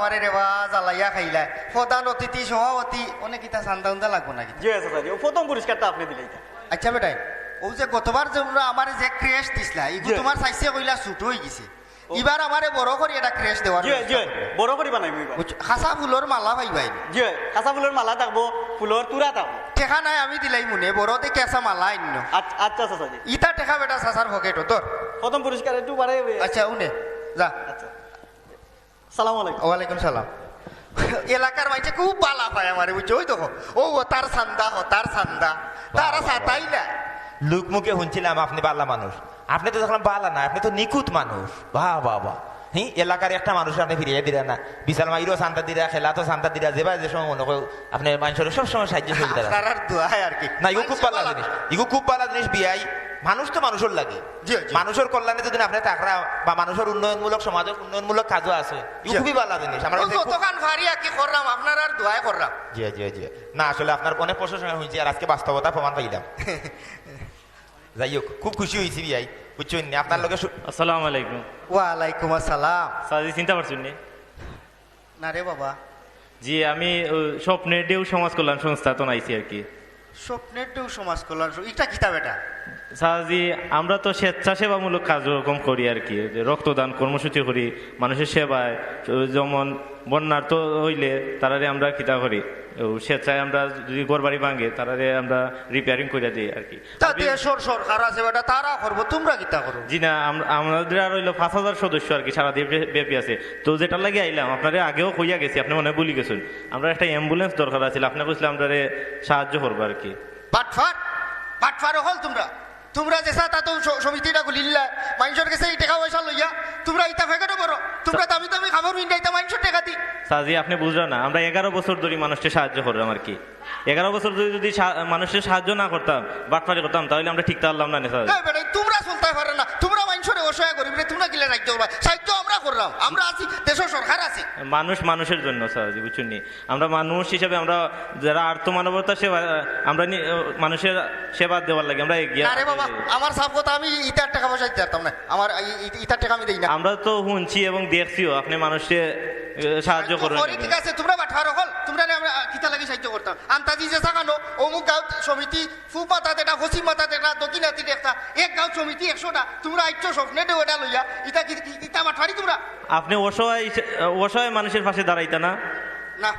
আমারে রেবা জ্বালাইয়া খাইলা প্রধান অতিথি সভাপতি অনেক ইটা চান্দা উন্দা লাগবো নাকি? জি চাচাজি, ও প্রথম পুরস্কারটা আপনি দিলে এটা। আচ্ছা বেটাই, ও যে গতবার যে আমার যে ক্রেশ দিছিলা এগুলো তোমার চাইছে কইলা ছুট হয়ে গেছে, এবার আমারে বড় করে এটা ক্রেশ দেওয়ার জি জি, বড় করে বানাইবো এবার। খাসা ফুলের মালা পাইবাই। জি, কাঁচা ফুলের মালা থাকবো, ফুলের তুরা থাকবো। টেকা নাই আমি দিলাই মনে বড় দেখে আসা মালা আইন। আচ্ছা চাচাজি, ইটা টেকা বেটা চাচার পকেটও তোর। প্রথম পুরস্কার একটু বাড়াই। আচ্ছা উনে যা। আচ্ছা, সালাম আলাইকুম। ওয়ালাইকুম সালাম। এলাকার মাইছে খুব বালা পায় আমারে, বুঝছো? ওই দেখো ও তার সান্দা তার সান্দা তারা সাতাই না। লোক মুখে শুনছিলাম আপনি বালা মানুষ, আপনি তো দেখলাম বালা না, আপনি তো নিখুঁত মানুষ। বাহ বাহ বাহ। হ্যাঁ, এলাকার একটা মানুষ আপনি ফিরিয়ে দিলেন না, বিশাল মাইরও শান্তা দিরা, খেলা তো শান্তা দিরা, যে যে সময় মনে করো আপনি মানুষের সবসময় সাহায্য সুবিধা তারার দোয়াই আর কি। না। ইগো খুব ভালো জিনিস, ইগো খুব ভালো জিনিস বিয়াই। মানুষ তো মানুষের লাগে, মানুষের কল্যাণে যদি আপনি টাকরা বা মানুষের উন্নয়নমূলক সমাজের উন্নয়নমূলক কাজও আছে, ইগো খুবই ভালো জিনিস। আমরা দোকান ভারি আর কি করলাম, আপনার আর দোয়াই করলাম। জি জি জি, না আসলে আপনার অনেক প্রশংসা হয়েছে, আর আজকে বাস্তবতা প্রমাণ পাইলাম। যাই হোক, খুব খুশি হয়েছি বিয়াই, বুঝছেন আপনার লগে। আসসালামু আলাইকুম। ওয়ালাইকুম আসসালাম। সাজি চিন্তা পারছেন নি? না রে বাবা। জি, আমি স্বপ্নের ঢেউ সমাজ কল্যাণ সংস্থা তো নাইছি আর কি। স্বপ্নের ঢেউ সমাজ কল্যাণ, এটা কিতা বেটা? সাজি, আমরা তো স্বেচ্ছাসেবামূলক কার্যক্রম করি আর কি, যে রক্তদান কর্মসূচি করি মানুষের সেবায়। যেমন বন্যার তো হইলে তারারে আমরা কিতা করি, স্বেচ্ছায় আমরা যদি ঘর বাড়ি ভাঙে তারারে আমরা রিপেয়ারিং করে দিই আর কি। সরকার আছে বেটা, তারা করবো, তোমরা কিতা করো? জি না, আমাদের আর হইলো 5,000 সদস্য আর কি, সারা দিয়ে ব্যাপী আছে। তো যেটা লাগে আইলাম আপনারে আগেও কইয়া গেছি, আপনি মনে ভুলি গেছেন, আমরা একটা অ্যাম্বুলেন্স দরকার আছে, আপনি কইছিলাম আমরা সাহায্য করবো আর কি। বাটফার হল তোমরা, তোমরা যে তা তো সমিতিটা খুলিল্লা মানুষের কাছে এই টাকা পয়সা লইয়া তোমরা ইটা ফেকাটো করো, তোমরা দামি দামি খাবার ইন্ডাইতা মানুষের টাকা দি। সাজি, আপনি বুঝলেন না, আমরা 11 বছর ধরে মানুষকে সাহায্য করলাম আর কি। 11 বছর ধরে যদি মানুষের সাহায্য না করতাম, বাটফারি করতাম, তাহলে আমরা ঠিক পারলাম না। তোমরা চলতে পারে না, তোমরা মানুষের অসহায় করি, তোমরা কিলে রাজ্য করবা, সাহায্য আমরা করলাম, আমরা আছি, দেশের সরকার আছে। মানুষ মানুষের জন্য সাজি, বুঝছেন নি? আমরা মানুষ হিসেবে, আমরা যারা আর্থ মানবতা সেবা, আমরা মানুষের সেবা দেওয়ার লাগে আমরা এগিয়ে। আরে বাবা, আমার সাফ কথা, আমি ইটার টাকা পয়সা দিতে পারতাম না, আমার ইটার টাকা আমি দেই না। আমরা তো শুনছি এবং দেখছিও আপনি মানুষকে সাহায্য করেন। ঠিক আছে, তোমরা বাটফার হল, তোমরা আমরা কিতা লাগে সাহায্য করতাম। আন্তাজি যে সাকানো অমুক গাঁও সমিতি, ফুপ মাথা দেটা, হসিম মাথা দেটা, দক্ষিণ হাতি একটা, এক গাঁও সমিতি 100টা, তোমরা আইছো স্বপ্নে ওটা লইয়া, ইটা ইটা বাটফারি তোমরা। আপনি অসহায় মানুষের পাশে দাঁড়াইতা না? না,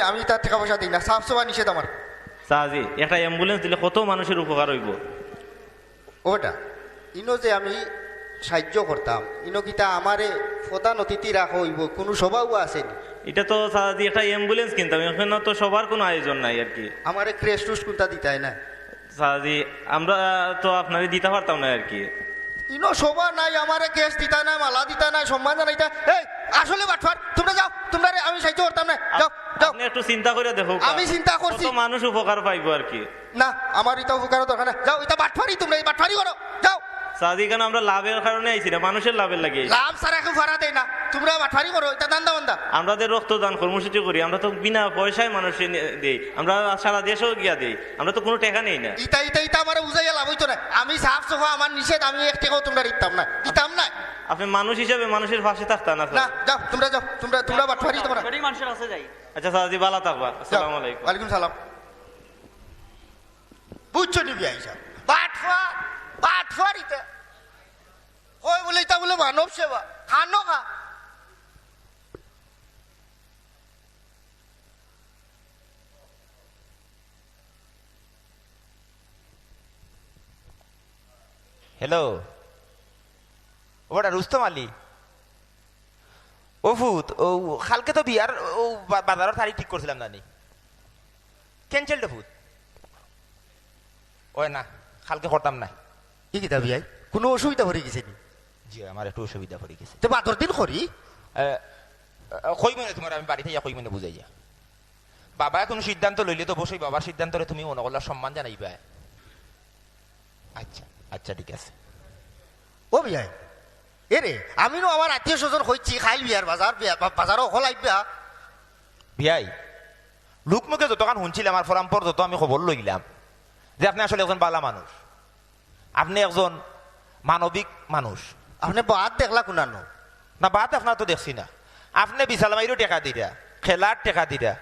আমি তার টাকা পয়সা দিই না, সাফ সফা নিষেধ আমার। সাহাজি, একটা অ্যাম্বুলেন্স দিলে কত মানুষের উপকার হইব। ওটা ইনো যে আমি সাহায্য করতাম, ইনো কিতা আমারে প্রধান অতিথি রাখা হইব, কোনো স্বভাব আসেনি। এটা তো সাহাজি একটা অ্যাম্বুলেন্স কিনতাম, এখানে তো সবার কোনো আয়োজন নাই আর কি। আমারে ক্রেশ টুস কোনটা দিতাই না সাহাজি, আমরা তো আপনারে দিতে পারতাম না আর কি। ইনো সভা নাই, আমারে ক্যাশ দিতা না, মালা দিতা না, সম্মান জানাইতা। এই আসলে বাটফার, তোমরা যাও, তোমরা আমি সাহায্য করতাম না, যাও যাও। আপনি একটু চিন্তা করে দেখো, আমি চিন্তা করছি, কত মানুষ উপকার পাইবো আর কি। না আমার এটা উপকার দরকার না, যাও, এটা বাটফারি, তোমরা এই বাটফারি করো, যাও। সাহাজি, কেন আমরা লাভের কারণে আইছি না, মানুষের লাভের লাগে। লাভ সারা কেউ ভাড়া দেয় না, তোমরা বাটফারি করো, এটা দান্দা বান্দা। আমাদের রক্তদান কর্মসূচি করি, আমরা তো বিনা পয়সায় মানুষের দেই, আমরা সারা দেশেও গিয়া দেই, আমরা তো কোনো টাকা নেই না। ইটা আমার বুঝাইয়া লাভ হইতো না, আমি সাফ সফা আমার নিষেধ, আমি এক টাকাও তোমরা দিতাম না, দিতাম না। আপনি মানুষ হিসেবে মানুষের পাশে থাকতেন না। যাও, তোমরা যাও, তোমরা বাটফারি তোমরা। মানুষের আছে যাই। আচ্ছা সাহাজি, ভালো থাকবা। আসসালামু আলাইকুম। ওয়ালাইকুম সালাম। বুঝছো নিবি আইসা বাটফারিতে কই বলে এটা বলে মানব সেবা, খানো খা। হ্যালো, ওটা রুস্তম আলী। ও ফুত, ও কালকে তো বিয়ার ও বাজারের তারিখ ঠিক করছিলাম নানি, ক্যান্সেল তো ফুত। ওই না, কালকে করতাম না। কি কিতা বিয়াই, কোনো অসুবিধা হয়ে গেছে নি? জি, আমার একটু অসুবিধা পড়ে গেছে। তো বাদর দিন করি কই মনে তোমার আমি বাড়িতে যা কই মনে বুঝাই যা। বাবা কোনো সিদ্ধান্ত লইলে তো বসেই বাবার সিদ্ধান্তরে তুমি মনে করলে সম্মান জানাইবা। আচ্ছা আচ্ছা, ঠিক আছে। ও বিয়াই, এরে আমি নো আমার আত্মীয় স্বজন হইছি, খাইল বিয়ার বাজারও হল আইবা। বিয়াই, লোকমুখে যতক্ষণ শুনছিলাম, আমার পরম্পর যত আমি খবর লইলাম যে আপনি আসলে একজন বালা মানুষ, আপনি একজন মানবিক মানুষ। আপনি বাদ দেখলা কোনানো? না, বাদ আপনার তো দেখছি না, আপনি বিশাল মাইরও টেকা দিরা, খেলার টেকা দিরা,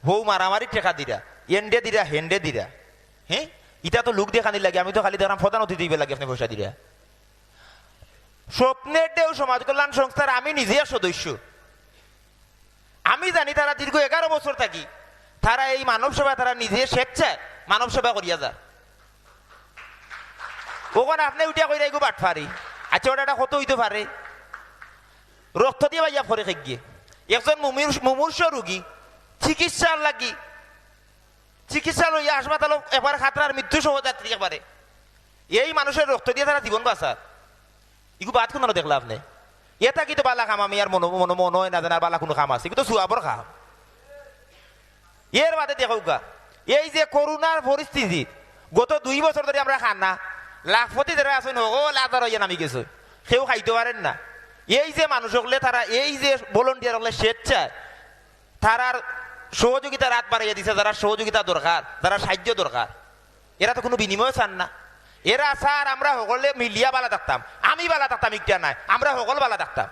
হৌ মারামারির টেকা দিরা, এন্ডে দিরা হেন্ডে দিরা। হ্যাঁ, ইটা তো লোক দেখানি লাগে, আমি তো খালি দেখলাম প্রধান অতিথি দিবে লাগে আপনি পয়সা দিরা। স্বপ্নের ঢেউ সমাজ কল্যাণ সংস্থার আমি নিজে সদস্য। আমি জানি তারা দীর্ঘ 11 বছর থাকি, তারা এই মানব সেবা তারা নিজে স্বেচ্ছায় মানব সেবা করিয়া যায়। ওখানে আপনি উঠিয়া কইরা এগো বাটফারি, আচ্ছা ওটা কত হইতে পারে? রক্ত দিয়ে ভাইয়া ফরে খেক গিয়ে একজন মুমূর্ষ রোগী চিকিৎসার লাগি চিকিৎসা লইয়া হাসপাতাল এবার খাতরার মৃত্যু সহ যাত্রী একবারে, এই মানুষের রক্ত দিয়ে তারা জীবন বাঁচার। ইগু বাদ কোনো দেখলা আপনি? এটা কিন্তু বালা খাম, আমি আর মনে হয় না জানার বালা কোনো খাম আছে, কিন্তু সুয়াবর খাম। এর বাদে দেখো গা, এই যে করোনার পরিস্থিতি গত 2 বছর ধরে আমরা খানা লাখপতি যারা আছেন ও লাদার হইয়া নামি গেছে, কেউ খাইতে পারেন না। এই যে মানুষ হলে তারা এই যে ভলেন্টিয়ার হলে স্বেচ্ছায় তারার সহযোগিতা রাত বাড়াইয়া দিছে, যারা সহযোগিতা দরকার, যারা সাহায্য দরকার, এরা তো কোনো বিনিময় চান না। এরা স্যার আমরা সকলে মিলিয়া বালা থাকতাম, আমি বালা থাকতাম ইটা নাই, আমরা সকল বালা থাকতাম।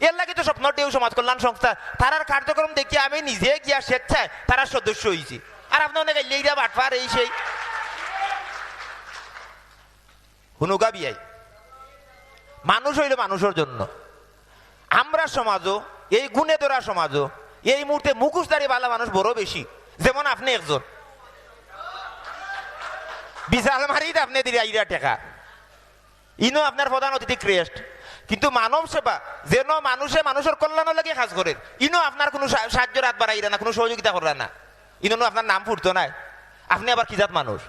এর লাগে তো স্বপ্ন ঢেউ সমাজ কল্যাণ সংস্থা তারার কার্যক্রম দেখি আমি নিজে গিয়া স্বেচ্ছায় তারা সদস্য হয়েছি। আর আপনি অনেক এইটা বাটফার এই সেই হুনুকা বিয়াই। মানুষ হইল মানুষের জন্য। আমরা সমাজও এই গুণে ধরা সমাজও এই মুহূর্তে মুখোশধারী বালা মানুষ বড় বেশি। যেমন আপনি একজন বিশাল মারিত আপনি দিলে আইরা টেকা, ইনো আপনার প্রধান অতিথি ক্রেস্ট, কিন্তু মানব সেবা যেন মানুষের কল্যাণ লাগে কাজ করে, ইনো আপনার কোনো সাহায্য রাত বাড়াইরা না, কোনো সহযোগিতা করা না, ইনো আপনার নাম ফুটতো নাই। আপনি আবার কি জাত মানুষ?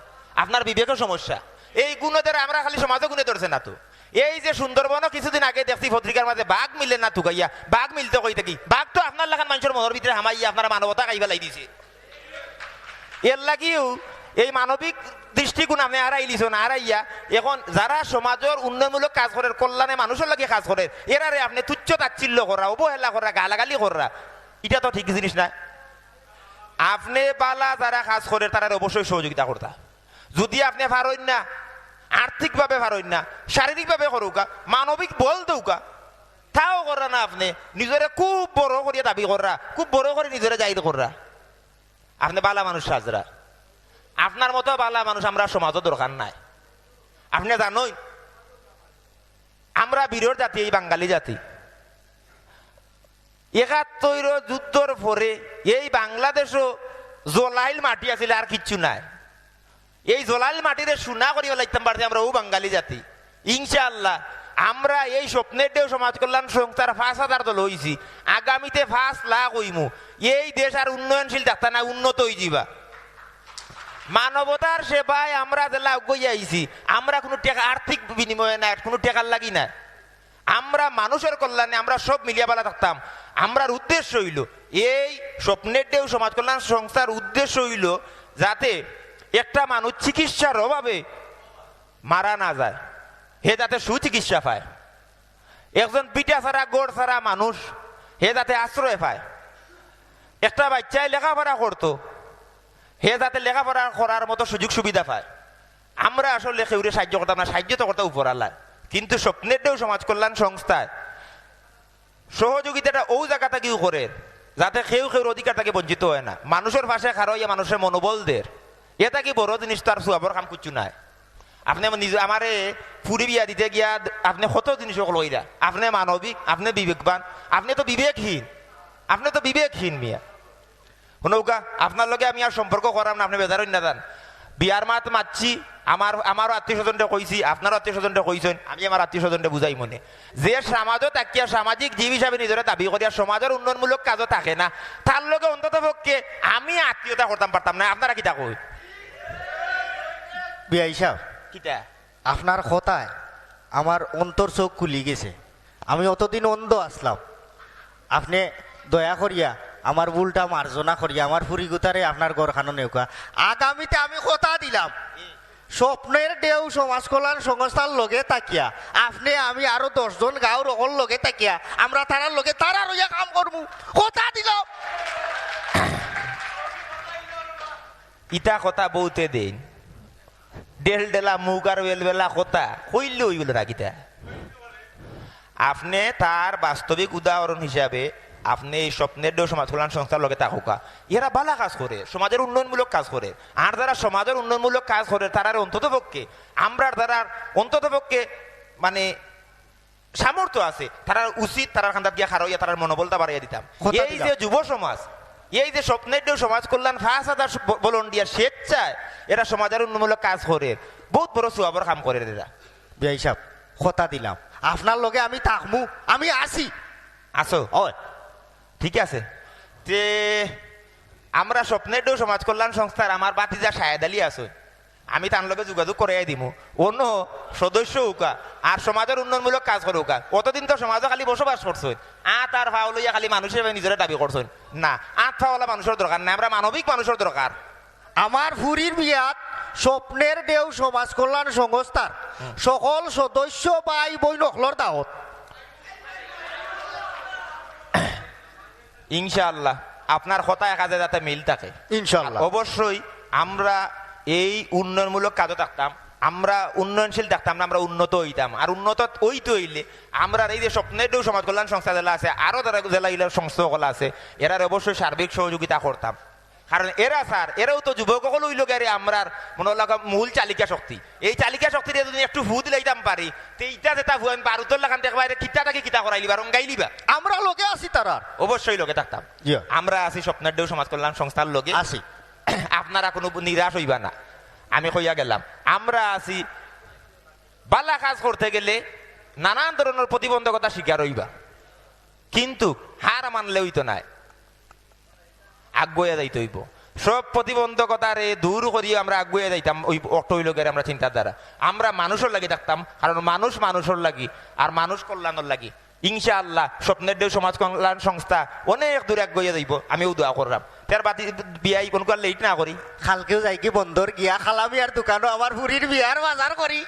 আপনার বিবেকের সমস্যা। এই গুণ দ্বারা আমরা খালি সমাজে গুণে ধরছে না তো। এই যে সুন্দরবনও কিছুদিন আগে দেখছি পত্রিকার মাঝে বাঘ মিলে না তুকাইয়া, বাঘ মিলতে কই থাকি, বাঘ তো আপনার লাখান মানুষের মনের ভিতরে হামাইয়া আপনারা মানবতা খাই ফেলাই দিছে। এর লাগিও এই মানবিক দৃষ্টিকোণ আপনি হারাই লিছেন, হারাইয়া এখন যারা সমাজের উন্নয়নমূলক কাজ করে, কল্যাণে মানুষের লাগে কাজ করে, এরারে আপনি তুচ্ছ তাচ্ছিল্য করা, অবহেলা করা, গালাগালি করা, এটা তো ঠিক জিনিস না। আপনি বালা যারা কাজ করে তারা অবশ্যই সহযোগিতা করতা। যদি আপনি পারেন না, আর্থিকভাবে পারেন না, শারীরিকভাবে করুকা, মানবিক বল দৌকা, তাও করা না, আপনি নিজরে খুব বড় করিয়া দাবি করা, খুব বড় করে নিজরে জাহির করা, আপনি বালা মানুষ সাজরা। আপনার মতো বালা মানুষ আমরা সমাজও দরকার নাই। আপনি জানোই আমরা বীরের জাতি, এই বাঙালি জাতি ৭১ যুদ্ধর পরে এই বাংলাদেশও জলাইল মাটি আছিল, আর কিচ্ছু নাই। এই জলাইল মাটিরে সোনা করিয়া লাগতাম পারছি আমরা ও বাঙালি জাতি। ইনশাআল্লাহ আমরা এই স্বপ্নের ঢেউ সমাজ কল্যাণ সংস্থার ৫,০০০ দল হয়েছি, আগামীতে ৫ লাখ হইমু। এই দেশ আর উন্নয়নশীল থাকতা না, উন্নত হয়ে যাবা। মানবতার সেবায় আমরা জেলা অগ্রই আইছি, আমরা কোনো টাকা আর্থিক বিনিময়ে না, কোনো টাকার লাগি না, আমরা মানুষের কল্যাণে আমরা সব মিলিয়া বেলা থাকতাম। আমরার উদ্দেশ্য হইল এই স্বপ্নের ঢেউ সমাজ কল্যাণ সংস্থার উদ্দেশ্য হইল যাতে একটা মানুষ চিকিৎসার অভাবে মারা না যায়, হে যাতে সুচিকিৎসা পায়। একজন পিঠা ছাড়া গোড় ছাড়া মানুষ হে যাতে আশ্রয় পায়। একটা বাচ্চায় লেখাপড়া করতো, হে যাতে লেখাপড়া করার মতো সুযোগ সুবিধা পায়। আমরা আসলে কেউরে সাহায্য করতাম না, সাহায্য তো করতে উপরালায়, কিন্তু স্বপ্নের ঢেউ সমাজ কল্যাণ সংস্থায় সহযোগিতাটা ও জায়গা থেকেও করে যাতে কেউ অধিকার থেকে বঞ্চিত হয় না। মানুষের পাশে খারো ইয়া মানুষের মনোবল দের, এটা কি বড় জিনিস, তার সুয়াবর কাম কিছু নাই। আপনি নিজে আমারে ফুরি বিয়া দিতে গিয়া আপনি কত জিনিস লইরা, আপনি মানবিক, আপনি বিবেকবান, আপনি তো বিবেকহীন, আপনি তো বিবেকহীন মিয়া। শুনৌকা আপনার লগে আমি আর সম্পর্ক করাম না, আপনি বেজার না যান। বিয়ার মাত মাতছি, আমারও আত্মীয় স্বজনটা কইছি, আপনারও আত্মীয় স্বজনটা কইছেন, আমি আমার আত্মীয় স্বজনটা বুঝাই মনে যে সমাজও তাকিয়া সামাজিক জীব হিসাবে নিজেরা দাবি করিয়া সমাজের উন্নয়নমূলক কাজও থাকে না, তার লগে অন্তত পক্ষে আমি আত্মীয়তা করতাম পারতাম না। আপনারা কিতা কই? বিআই সাহেব, কিতা আপনার কথায় আমার অন্তর চোখ খুলি গেছে। আমি অতদিন অন্ধ আসলাম, আপনি দয়া করিয়া আমার ভুলটা মার্জনা করিয়া আমার ফুরিগুতারে আপনার গড়খানো নেউকা। আগামীতে আমি কথা দিলাম স্বপ্নের ঢেউ সমাজ কল্যাণ সংস্থার লগে তাকিয়া আপনি আমি আরো 10 জন গাঁওর অকল লগে তাকিয়া আমরা তারার লগে তারা রইয়া কাম করবো, কথা দিলাম। ইটা কথা বলতে দেন, ডেল ডেলা মুখ আর বেলবেলা কথা কইলে হইল না কিতা। আপনি তার বাস্তবিক উদাহরণ হিসাবে আপনি এই স্বপ্নের দেও সমাজ কল্যাণ সংস্থার লগে থাকুকা এরা বালা কাজ করে সমাজের উন্নয়নমূলক কাজ করে আর যারা সমাজের উন্নয়নমূলক কাজ করে তারা অন্তত পক্ষে আমরা দ্বারা অন্তত পক্ষে মানে সামর্থ্য আছে তারা উচিত তারা খান্দাত গিয়া খারইয়া তার মনোবলটা বাড়িয়ে দিতাম। কথা এই দিলাম। যে যুব সমাজ এই যে স্বপ্নের দেও সমাজ কল্যাণ 5,000 ভলান্টিয়ার স্বেচ্ছায় এরা সমাজের উন্নয়নমূলক কাজ করে বহুত বড় সুয়াবর কাম করে এরা। বিয়াই সাহেব কথা দিলাম আপনার লগে আমি থাকমু আমি আসি আসো ওই ঠিক আছে তে আমরা স্বপ্নের দেও সমাজ কল্যাণ সংস্থার আমার বাতিজা শাহেদ আলী আছে আমি তার লগে যোগাযোগ করাই দিব অন্য সদস্য উকা আর সমাজের উন্নয়নমূলক কাজ করে উকা অতদিন তো সমাজে খালি বসবাস করছেন আত আর ফাও লইয়া খালি মানুষের নিজেরা দাবি করছেন না আত ফাওয়ালা মানুষের দরকার না আমরা মানবিক মানুষের দরকার। আমার ফুরির বিয়াত স্বপ্নের দেও সমাজ কল্যাণ সংস্থার সকল সদস্য ভাই বই নকলর দাওয়াত। ইনশাআল্লাহ আপনার কথা একাজে যাতে মিল থাকে ইনশাআল্লাহ। অবশ্যই আমরা এই উন্নয়নমূলক কাজও থাকতাম আমরা উন্নয়নশীল থাকতাম না আমরা উন্নত হইতাম আর উন্নত হইতে হইলে আমরা এই যে স্বপ্নের দেও সমাজ কল্যাণ সংস্থা জেলা আছে আরো যারা জেলা ইলার সংস্থাগুলো আছে এরার অবশ্যই সার্বিক সহযোগিতা করতাম কারণ এরা স্যার এরাও তো যুবক সকল হইল গেলে আমরার মনে লাগা মূল চালিকা শক্তি এই চালিকা শক্তির যদি একটু ভূত লাইতাম পারি তো ইটা যেটা ভুয়ান বারুতর লাগান দেখবা কিতাটাকে কিতা করাইলিবা রঙ্গাইলিবা আমরা লোকে আছি তারার অবশ্যই লোকে থাকতাম জি। আমরা আছি স্বপ্নের দেও সমাজ কল্যাণ সংস্থার লোকে আসি আপনারা কোনো নিরাশ হইবা না আমি কইয়া গেলাম আমরা আছি বালা কাজ করতে গেলে নানান ধরনের প্রতিবন্ধকতা শিকার হইবা কিন্তু হার মানলে হইতো নাই আগুয়া যাইতে হইব সব প্রতিবন্ধকতারে দূর করিয়ে আমরা আগুয়া যাইতাম ওই অক্টোই লোকের আমরা চিন্তার দ্বারা আমরা মানুষের লাগি থাকতাম কারণ মানুষ মানুষের লাগি আর মানুষ কল্যাণের লাগি ইনশাআল্লাহ স্বপ্নের দেও সমাজ কল্যাণ সংস্থা অনেক দূর আগুয়া যাইব আমিও দোয়া করলাম তার বাতি বিয়াই কোন লেট না করি খালকেও যাই কি বন্দর গিয়া খালামি আর দোকানও আমার ফুরির বিয়ার বাজার করি